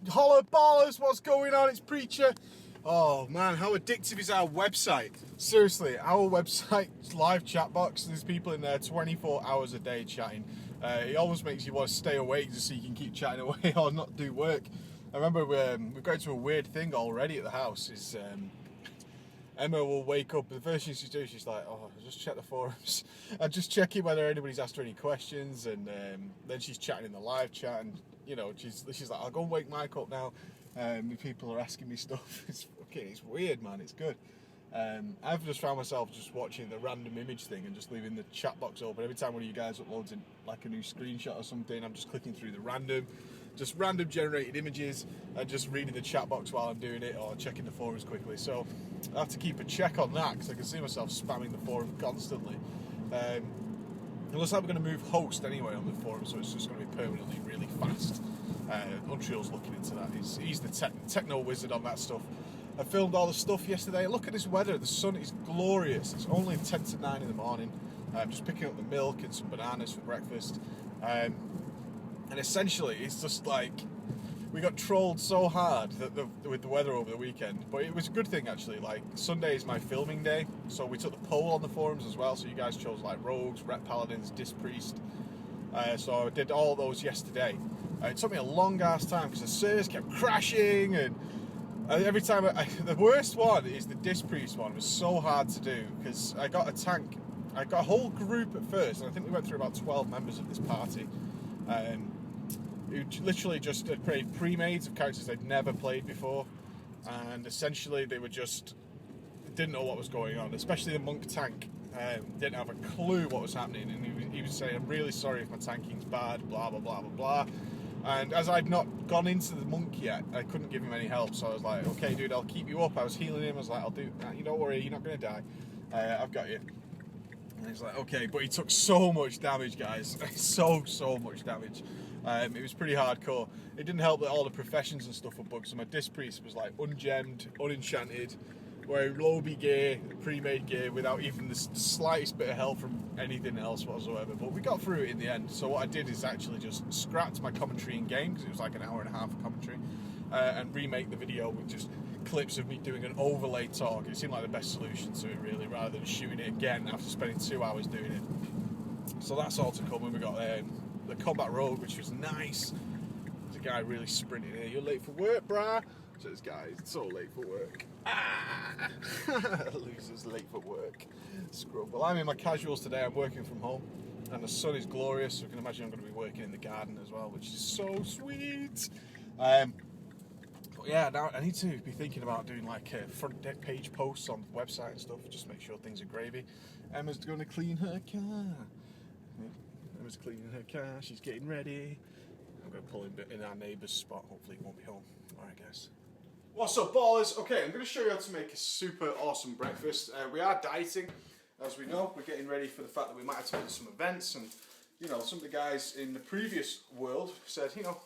Holla ballers, what's going on? It's Preacher. Oh man, how addictive is our website? Seriously, our website's live chat box. There's people in there 24 hours a day chatting. It almost makes you want to stay awake just so you can keep chatting away or not do work. I remember we've got into a weird thing already at the house. Is Emma will wake up, the first thing she does, she's like, oh, I'll just check the forums. I'm just checking whether anybody's asked her any questions, and then she's chatting in the live chat, and you know, she's like, I'll go and wake Mike up now. People are asking me stuff. It's weird, man. It's good. I've just found myself just watching the random image thing and just leaving the chat box open. Every time one of you guys uploads in like a new screenshot or something, I'm just clicking through the random generated images and just reading the chat box while I'm doing it or checking the forums quickly. So I have to keep a check on that because I can see myself spamming the forum constantly. It looks like we're going to move host anyway on the forum, so it's just going to be permanently really fast. Unreal's looking into that. He's the techno wizard on that stuff. I filmed all the stuff yesterday. Look at this weather. The sun is glorious. It's only 10 to 9 in the morning. I'm just picking up the milk and some bananas for breakfast. And essentially, it's just like we got trolled so hard with the weather over the weekend. But it was a good thing, actually. Like, Sunday is my filming day, so we took the poll on the forums as well. So you guys chose, like, Rogues, Ret Paladins, Disc Priest. So I did all those yesterday. It took me a long-ass time because the servers kept crashing and... every time, the worst one is the Disc Priest one. It was so hard to do because I got a tank. I got a whole group at first, and I think we went through about 12 members of this party. Who literally just had played pre-mades of characters they'd never played before, and essentially they didn't know what was going on. Especially the monk tank didn't have a clue what was happening, and he was saying, "I'm really sorry if my tanking's bad." Blah blah blah blah blah. And as I'd not gone into the monk yet, I couldn't give him any help. So I was like, okay, dude, I'll keep you up. I was healing him. I was like, I'll do that. You don't worry, you're not going to die. I've got you. And he's like, okay. But he took so much damage, guys. so much damage. It was pretty hardcore. It didn't help that all the professions and stuff were bugged. So my Disc Priest was like ungemmed, unenchanted, wearing Lobby gear, pre-made gear, without even the slightest bit of help from anything else whatsoever. But we got through it in the end. So what I did is actually just scrapped my commentary in game, because it was like an hour and a half of commentary, and remake the video with just clips of me doing an overlay talk. It seemed like the best solution to it, really, rather than shooting it again after spending 2 hours doing it. So that's all to come. And we got the Combat Rogue, which was nice. There's a guy really sprinting here. You're late for work, brah. So this guy is so late for work. Losers late for work. Scrub. Well, I'm in my casuals today. I'm working from home, and the sun is glorious. So you can imagine I'm going to be working in the garden as well, which is so sweet. But yeah, now I need to be thinking about doing like front deck page posts on the website and stuff. Just make sure things are gravy. Emma's going to clean her car. Emma's cleaning her car. She's getting ready. I'm going to pull in our neighbour's spot. Hopefully, he won't be home. All right, guys. What's up, ballers? Okay, I'm going to show you how to make a super awesome breakfast. We are dieting, as we know. We're getting ready for the fact that we might have to do some events, and you know, some of the guys in the previous world said, you know,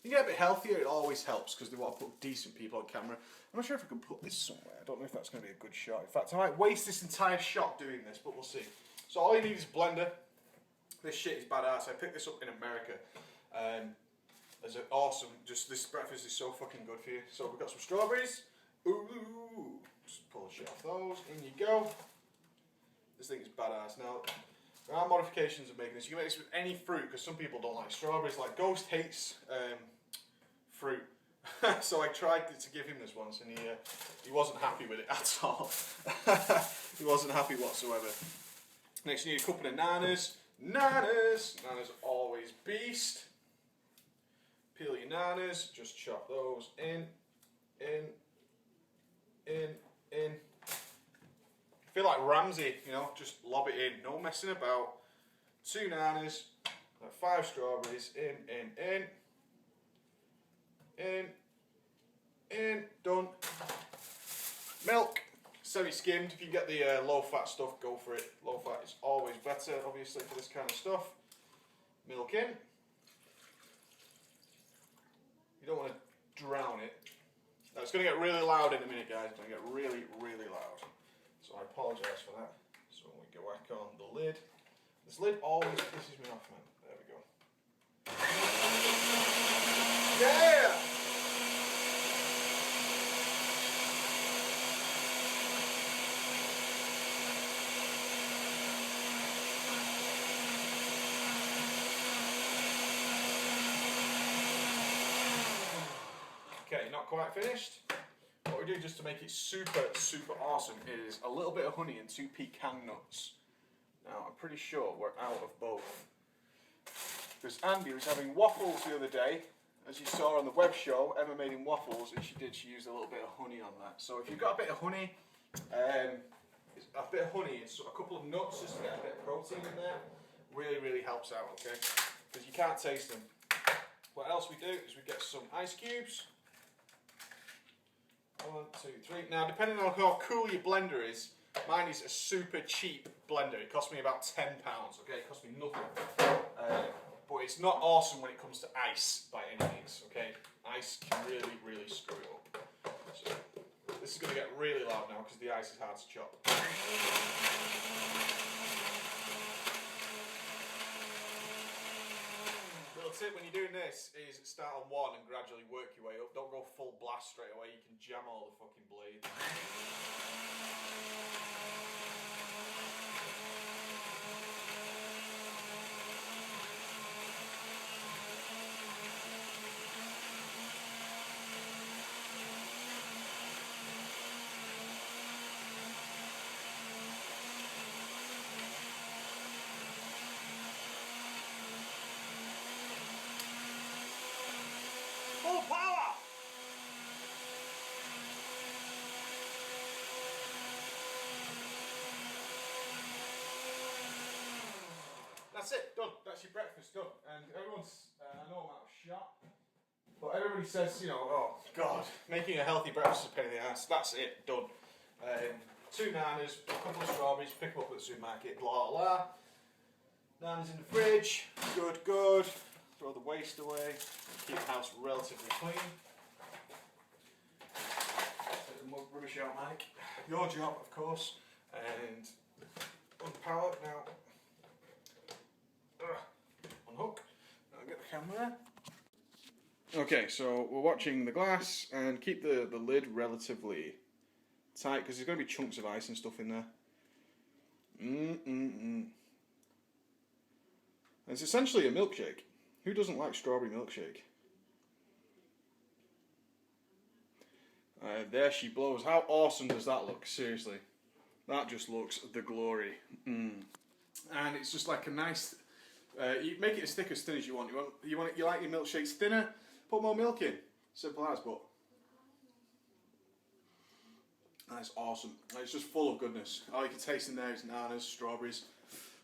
you get a bit healthier, it always helps, because they want to put decent people on camera. I'm not sure if I can put this somewhere. I don't know if that's going to be a good shot. In fact, I might waste this entire shot doing this, but we'll see. So all you need is a blender. This shit is badass. I picked this up in America. It's awesome. Just this breakfast is so fucking good for you. So we've got some strawberries. Ooh, just pull the shit off those. In you go. This thing is badass. Now, there are modifications of making this. You can make this with any fruit, because some people don't like strawberries. Like Ghost hates fruit. So I tried to give him this once, and he wasn't happy with it at all. He wasn't happy whatsoever. Next, you need a couple of nanas. Nanas always beast. Peel your nanas, just chop those in. Feel like Ramsey, you know, just lob it in, no messing about. 2 nanas, 5 strawberries, in, done. Milk, semi-skimmed. If you get the low-fat stuff, go for it. Low-fat is always better, obviously, for this kind of stuff. Milk in. You don't want to drown it. Now, it's going to get really loud in a minute, guys. It's going to get really, really loud. So I apologise for that. So we go back on the lid. This lid always pisses me off, man. There we go. Yeah! not quite finished. What we do just to make it super, super awesome is a little bit of honey and 2 pecan nuts. Now, I'm pretty sure we're out of both. Because Andy was having waffles the other day. As you saw on the web show, Emma made him waffles, and she used a little bit of honey on that. So if you've got a bit of honey, and a couple of nuts just to get a bit of protein in there, really, really helps out, okay? Because you can't taste them. What else we do is we get some ice cubes. 1, 2, 3. Now, depending on how cool your blender is, mine is a super cheap blender. It cost me about £10, okay? It cost me nothing. But it's not awesome when it comes to ice by any means, okay? Ice can really, really screw it up. So, this is going to get really loud now because the ice is hard to chop. Little tip when you're doing this is start on 1 and gradually work your way up. Don't go full blast straight away, you can jam all the fucking blades. Full power! That's it, done. That's your breakfast done. And everyone's, I know I'm out of shot, but everybody says, you know, oh God, making a healthy breakfast is a pain in the ass. That's it, done. 2 nanas, a couple of strawberries, pick them up at the supermarket, blah blah. Nanas in the fridge, good, good. Throw the waste away, keep the house relatively clean. Take the mug rubbish out, Mike. Your job, of course. And unpower now. Unhook. I'll get the camera. Okay, so we're watching the glass and keep the lid relatively tight because there's going to be chunks of ice and stuff in there. It's essentially a milkshake. Who doesn't like strawberry milkshake? There she blows. How awesome does that look? Seriously. That just looks the glory. And it's just like a nice... you make it as thick as thin as you want. You like your milkshakes thinner? Put more milk in. Simple as, but... That's awesome. It's just full of goodness. All you can taste in there is nanas, strawberries.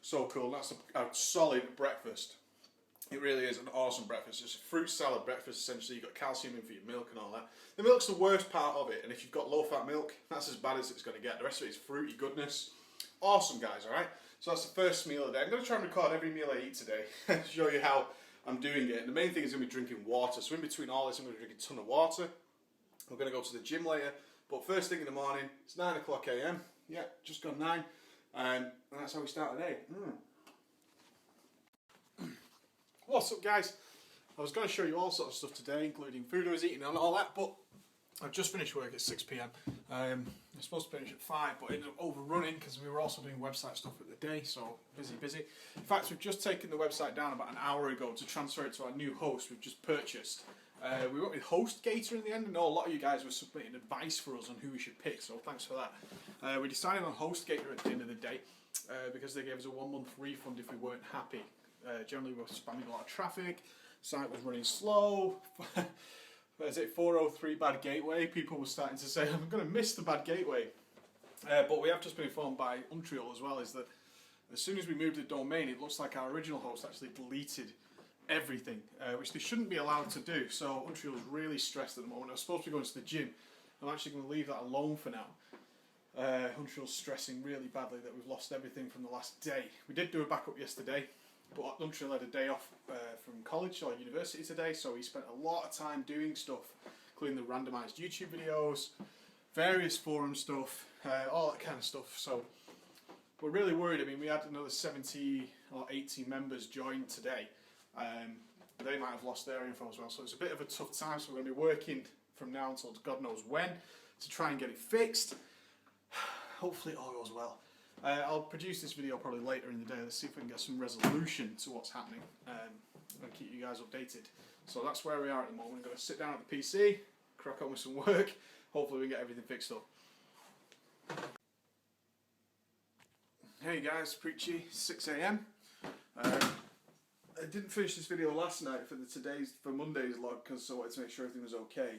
So cool. That's a solid breakfast. It really is an awesome breakfast. It's a fruit salad breakfast essentially. You've got calcium in for your milk and all that. The milk's the worst part of it, and if you've got low fat milk, that's as bad as it's going to get. The rest of it is fruity goodness. Awesome, guys, alright? So that's the first meal of the day. I'm going to try and record every meal I eat today to show you how I'm doing it. And the main thing is going to be drinking water. So in between all this, I'm going to drink a ton of water. We're going to go to the gym later. But first thing in the morning, it's 9 o'clock AM. Yeah, just gone 9. And that's how we start the day. What's up, guys? I was going to show you all sorts of stuff today, including food I was eating and all that, but I've just finished work at 6 PM. I'm supposed to finish at 5, but ended up overrunning because we were also doing website stuff at the day, so busy. In fact, we've just taken the website down about an hour ago to transfer it to our new host we've just purchased. We went with HostGator in the end. I know a lot of you guys were submitting advice for us on who we should pick, so thanks for that. We decided on HostGator at the end of the day because they gave us a 1-month refund if we weren't happy. Generally, we were spamming a lot of traffic, site was running slow. What is it, 403 bad gateway? People were starting to say, I'm going to miss the bad gateway. But we have just been informed by Untrial as well, is that as soon as we moved the domain, it looks like our original host actually deleted everything, which they shouldn't be allowed to do. So Untrial is really stressed at the moment. I was supposed to be going to the gym. I'm actually going to leave that alone for now. Untrial's stressing really badly that we've lost everything from the last day. We did do a backup yesterday, but Untrial had a day off from college or university today, so he spent a lot of time doing stuff, including the randomised YouTube videos, various forum stuff, all that kind of stuff. So we're really worried. I mean, we had another 70 or 80 members join today. They might have lost their info as well, so it's a bit of a tough time. So we're going to be working from now until God knows when to try and get it fixed. Hopefully it all goes well. I'll produce this video probably later in the day. Let's see if we can get some resolution to what's happening and keep you guys updated. So that's where we are at the moment. I'm going to sit down at the PC, crack on with some work. Hopefully we can get everything fixed up. Hey guys, Preachy, 6 AM. I didn't finish this video last night for Monday's log because I wanted to make sure everything was okay.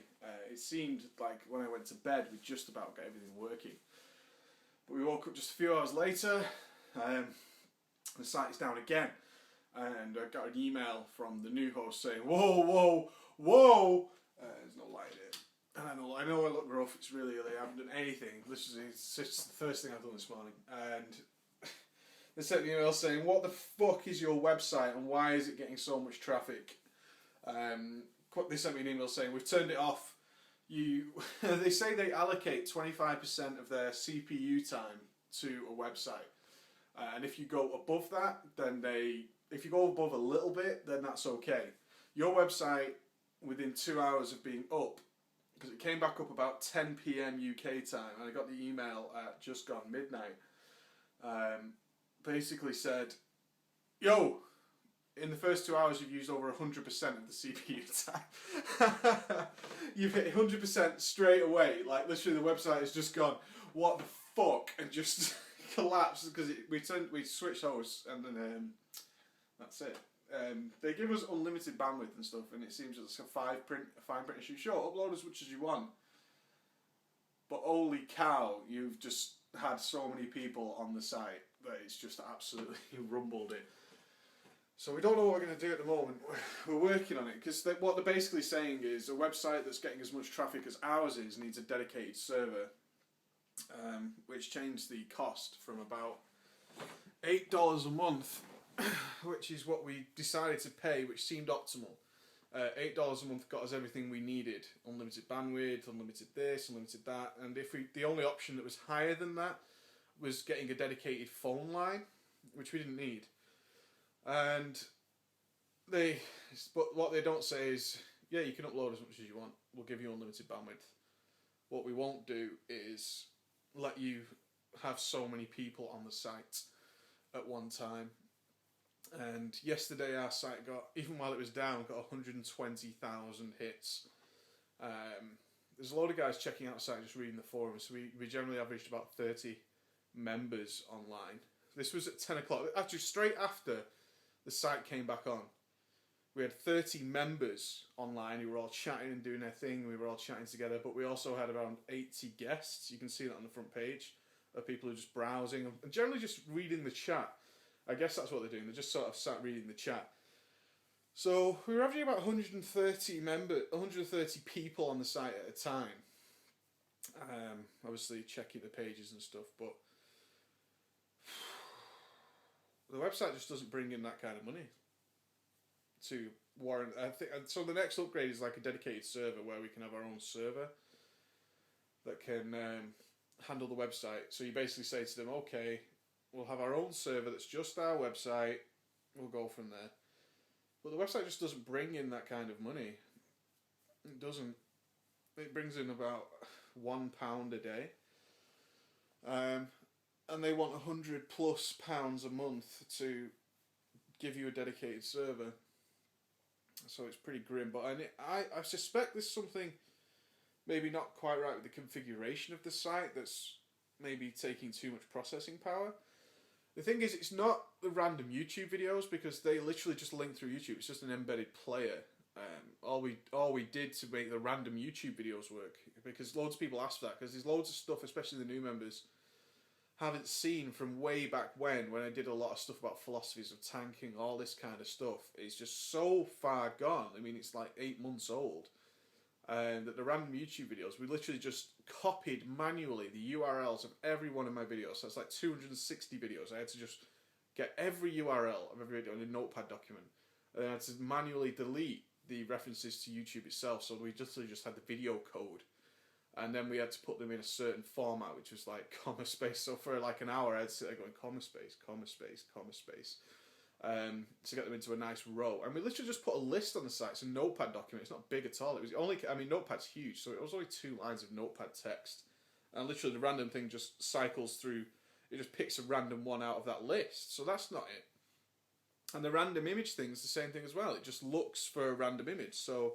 It seemed like when I went to bed we just about got everything working. But we woke up just a few hours later, the site is down again, and I got an email from the new host saying, whoa, there's no light here. And I know I look rough, it's really early, I haven't done anything. Literally, it's just the first thing I've done this morning. And they sent me an email saying, what the fuck is your website and why is it getting so much traffic? They sent me an email saying, we've turned it off. They say they allocate 25% of their CPU time to a website. And if you go above that, then if you go above a little bit, then that's okay. Your website, within 2 hours of being up, because it came back up about 10 PM UK time, and I got the email at just gone midnight, basically said, yo, in the first 2 hours you've used over 100% of the CPU time. You've hit 100% straight away. Like literally the website has just gone, what the fuck, and just collapsed because we switched hosts and then that's it. They give us unlimited bandwidth and stuff, and it seems it's a fine print issue. Sure, upload as much as you want, but holy cow, you've just had so many people on the site that it's just absolutely rumbled it. So we don't know what we're going to do at the moment. We're working on it, because what they're basically saying is a website that's getting as much traffic as ours needs a dedicated server, which changed the cost from about $8 a month, which is what we decided to pay, which seemed optimal. $8 a month got us everything we needed: unlimited bandwidth, unlimited this, unlimited that, and the only option that was higher than that was getting a dedicated phone line, which we didn't need. And but what they don't say is, yeah, you can upload as much as you want, we'll give you unlimited bandwidth. What we won't do is let you have so many people on the site at one time. And yesterday our site got, even while it was down, got 120,000 hits. There's a load of guys checking out the site, just reading the forums. So we generally averaged about 30 members online. This was at 10 o'clock, actually straight after the site came back on. We had 30 members online who were all chatting and doing their thing. We were all chatting together, but we also had around 80 guests. You can see that on the front page, of people who are just browsing and generally just reading the chat. I guess that's what they're doing. They're just sort of sat reading the chat. So we were averaging about 130 people on the site at a time. Obviously checking the pages and stuff, but the website just doesn't bring in that kind of money to warrant. I think so. The next upgrade is like a dedicated server where we can have our own server that can handle the website. So you basically say to them, okay, we'll have our own server that's just our website. We'll go from there. But the website just doesn't bring in that kind of money. It doesn't. It brings in about £1 a day. And they want £100+ a month to give you a dedicated server. So it's pretty grim. But I suspect there's something maybe not quite right with the configuration of the site that's maybe taking too much processing power. The thing is, it's not the random YouTube videos, because they literally just link through YouTube. It's just an embedded player. All we did to make the random YouTube videos work, because loads of people ask for that, because there's loads of stuff, especially the new members, haven't seen from way back when I did a lot of stuff about philosophies of tanking, all this kind of stuff. It's just so far gone. I mean, it's like 8 months old. And that the random YouTube videos, we literally just copied manually the URLs of every one of my videos. So it's like 260 videos. I had to just get every URL of every video in a notepad document. And then I had to manually delete the references to YouTube itself. So we just had the video code. And then we had to put them in a certain format, which was like comma space. So for like an hour, I'd sit there going comma space, comma space, comma space, to get them into a nice row. And we literally just put a list on the site. It's a notepad document. It's not big at all. It was only, I mean, notepad's huge, so it was only 2 lines of notepad text. And literally the random thing just cycles through. It just picks a random one out of that list. So that's not it. And the random image thing is the same thing as well. It just looks for a random image. So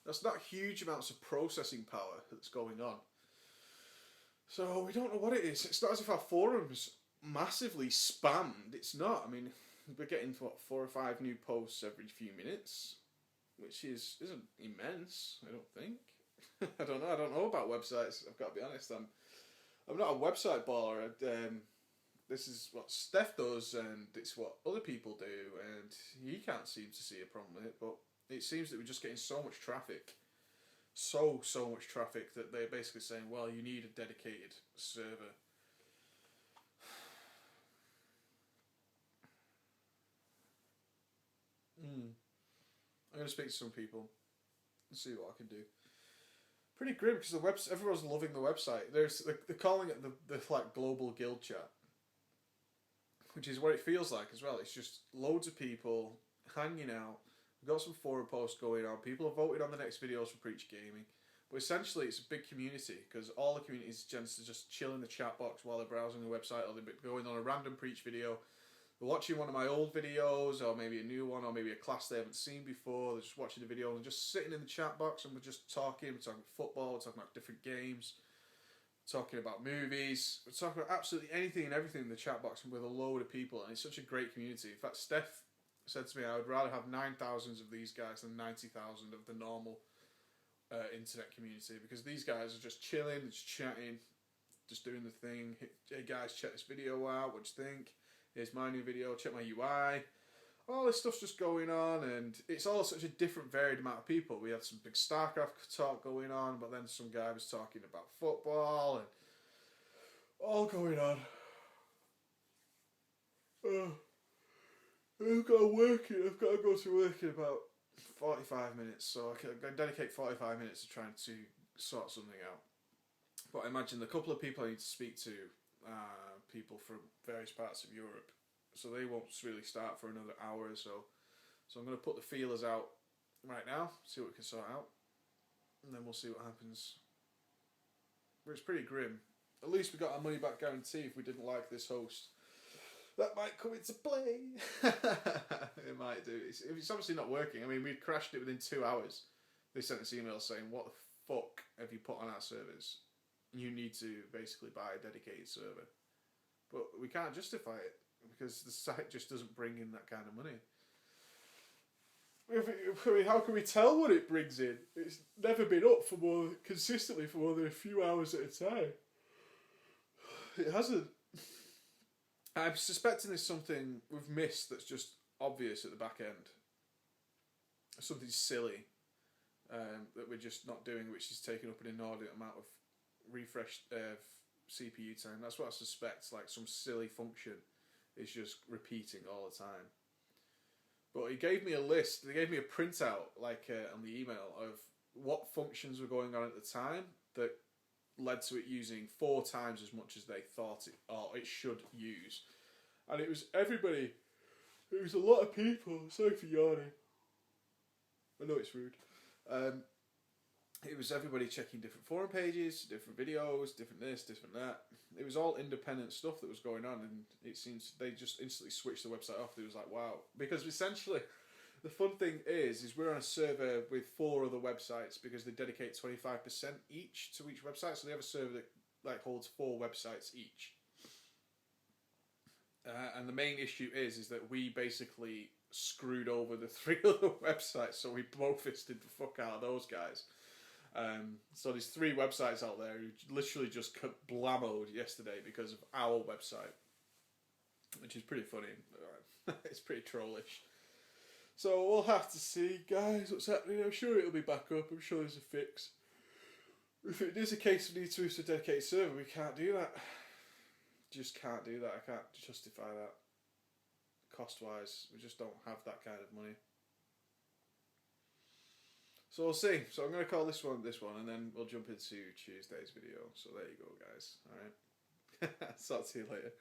That's not huge amounts of processing power that's going on. So we don't know what it is. It's not as if our forum's massively spammed. It's not. I mean, we're getting what 4 or 5 new posts every few minutes, which isn't immense. I don't think. I don't know. I don't know about websites. I've got to be honest. I'm not a website baller. This is what Steph does, and it's what other people do, and he can't seem to see a problem with it. But it seems that we're just getting so much traffic. So much traffic that they're basically saying, well, you need a dedicated server. I'm going to speak to some people and see what I can do. Pretty grim because everyone's loving the website. They're calling it the like global guild chat, which is what it feels like as well. It's just loads of people hanging out. We've got some forum posts going on. People have voted on the next videos for Preach Gaming. But essentially, it's a big community because all the communities tend to just chill in the chat box while they're browsing the website, or they're going on a random Preach video. They're watching one of my old videos, or maybe a new one, or maybe a class they haven't seen before. They're just watching the video and just sitting in the chat box, and we're just talking. We're talking football, we're talking about different games, talking about movies. We're talking about absolutely anything and everything in the chat box with a load of people, and it's such a great community. In fact, Steph said to me, I would rather have 9,000 of these guys than 90,000 of the normal internet community, because these guys are just chilling, just chatting, just doing the thing. Hey guys, check this video out, what do you think? Here's my new video, check my UI. All this stuff's just going on, and it's all such a different, varied amount of people. We had some big StarCraft talk going on, but then some guy was talking about football, and all going on. I've got to go to work in about 45 minutes, so I can dedicate 45 minutes to trying to sort something out. But I imagine the couple of people I need to speak to, people from various parts of Europe, so they won't really start for another hour or so. So I'm going to put the feelers out right now, see what we can sort out, and then we'll see what happens. But it's pretty grim. At least we got our money back guarantee if we didn't like this host. That might come into play. It might do. It's obviously not working. I mean, we crashed it within 2 hours. They sent us emails saying, what the fuck have you put on our servers? You need to basically buy a dedicated server. But we can't justify it because the site just doesn't bring in that kind of money. I mean, how can we tell what it brings in? It's never been up consistently for more than a few hours at a time. It hasn't. I'm suspecting there's something we've missed that's just obvious at the back end. Something silly that we're just not doing, which is taking up an inordinate amount of refresh CPU time. That's what I suspect. Like some silly function is just repeating all the time. But he gave me a list. They gave me a printout, like on the email, of what functions were going on at the time that led to it using 4 times as much as they thought it should use. And it was everybody. It was a lot of people. Sorry for yawning. I know it's rude. It was everybody checking different forum pages, different videos, different this, different that. It was all independent stuff that was going on, and it seems they just instantly switched the website off. It was like, wow. Because essentially, the fun thing is we're on a server with 4 other websites because they dedicate 25% each to each website. So they have a server that like holds 4 websites each. And the main issue is that we basically screwed over the 3 other websites, so we both-fisted the fuck out of those guys. So there's 3 websites out there who literally just blammoed yesterday because of our website, which is pretty funny. It's pretty trollish. So we'll have to see, guys, what's happening. I'm sure it'll be back up. I'm sure there's a fix. If it is a case of need to use a dedicated server, we can't do that. Just can't do that. I can't justify that. Cost-wise, we just don't have that kind of money. So we'll see. So I'm going to call this one, and then we'll jump into Tuesday's video. So there you go, guys. Alright. Talk to you later.